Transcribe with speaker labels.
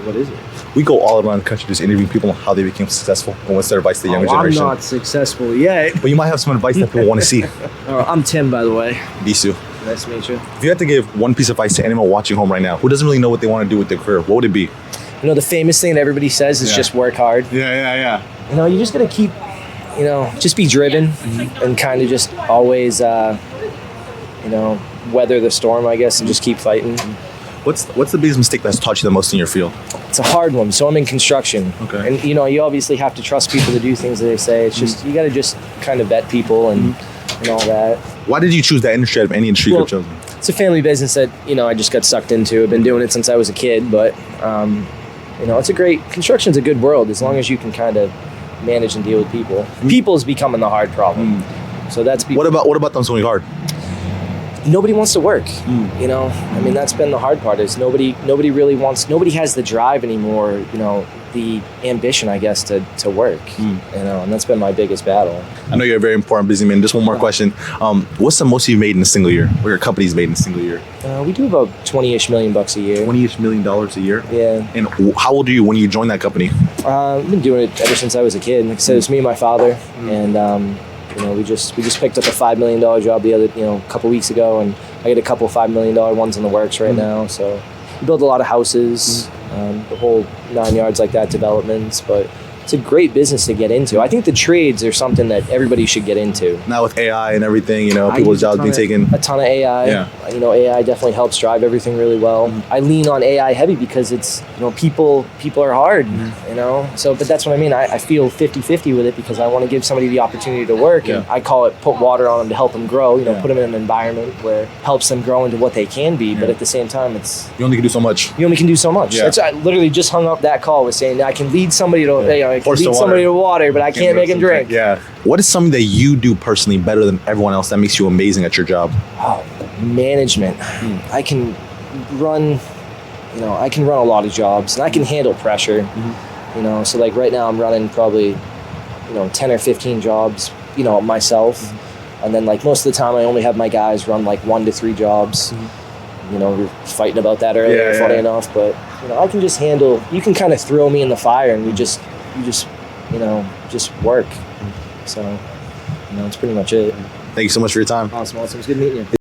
Speaker 1: What is it?
Speaker 2: We go all around the country just interviewing people on how they became successful and what's their advice to the younger generation.
Speaker 1: I'm not successful yet.
Speaker 2: But you might have some advice that people want to see.
Speaker 1: I'm Tim, by the way.
Speaker 2: Bisu.
Speaker 1: Nice to meet you.
Speaker 2: If you had to give one piece of advice to anyone watching home right now who doesn't really know what they want to do with their career, what would it be?
Speaker 1: You know, the famous thing that everybody says is just work hard.
Speaker 2: Yeah.
Speaker 1: You know, you just got to keep, just be driven and kind of just always, weather the storm, I guess, and just keep fighting.
Speaker 2: What's the biggest mistake that's taught you the most in your field?
Speaker 1: It's a hard one. So I'm in construction.
Speaker 2: Okay.
Speaker 1: And, you obviously have to trust people to do things that they say. It's just, you got to just kind of vet people and all that.
Speaker 2: Why did you choose that industry out of any industry you could have chosen?
Speaker 1: It's a family business that, I just got sucked into. I've been doing it since I was a kid, but, construction's a good world as long as you can kind of manage and deal with people. People's becoming the hard problem. So that's...
Speaker 2: What about them so hard?
Speaker 1: Nobody wants to work, that's been the hard part is nobody has the drive anymore, the ambition, I guess, to work, and that's been my biggest battle.
Speaker 2: I know you're a very important busy man. Just one more question. What's the most you've made in a single year? Or your company's made in a single year?
Speaker 1: We do about $20-ish million a year.
Speaker 2: $20-ish million a year?
Speaker 1: Yeah.
Speaker 2: And how old are you when you joined that company?
Speaker 1: I've been doing it ever since I was a kid. Like I said, it's me and my father, and we just picked up a $5 million job a couple weeks ago, and I got a couple $5 million ones in the works right now. So we build a lot of houses, the whole 9 yards like that, developments, but it's a great business to get into. I think the trades are something that everybody should get into.
Speaker 2: Now with AI and everything, people's jobs being taken.
Speaker 1: A ton of AI.
Speaker 2: Yeah.
Speaker 1: AI definitely helps drive everything really well. I lean on AI heavy because it's, people are hard, but that's what I mean. I feel 50-50 with it because I want to give somebody the opportunity to work, and I call it put water on them to help them grow, put them in an environment where it helps them grow into what they can be, but at the same time,
Speaker 2: you only can do so much.
Speaker 1: You only can do so much.
Speaker 2: Yeah.
Speaker 1: I literally just hung up that call with saying I can lead somebody to, to water, but I can't make them drink.
Speaker 2: Yeah. What is something that you do personally better than everyone else that makes you amazing at your job?
Speaker 1: Oh, management. I can run, a lot of jobs, and I can handle pressure. So like right now I'm running probably, 10 or 15 jobs, myself. And then like most of the time I only have my guys run like 1 to 3 jobs. We were fighting about that earlier, funny enough, but I can just handle, you can kind of throw me in the fire and you just work. So, it's pretty much it.
Speaker 2: Thank you so much for your time.
Speaker 1: Awesome. It was good meeting you.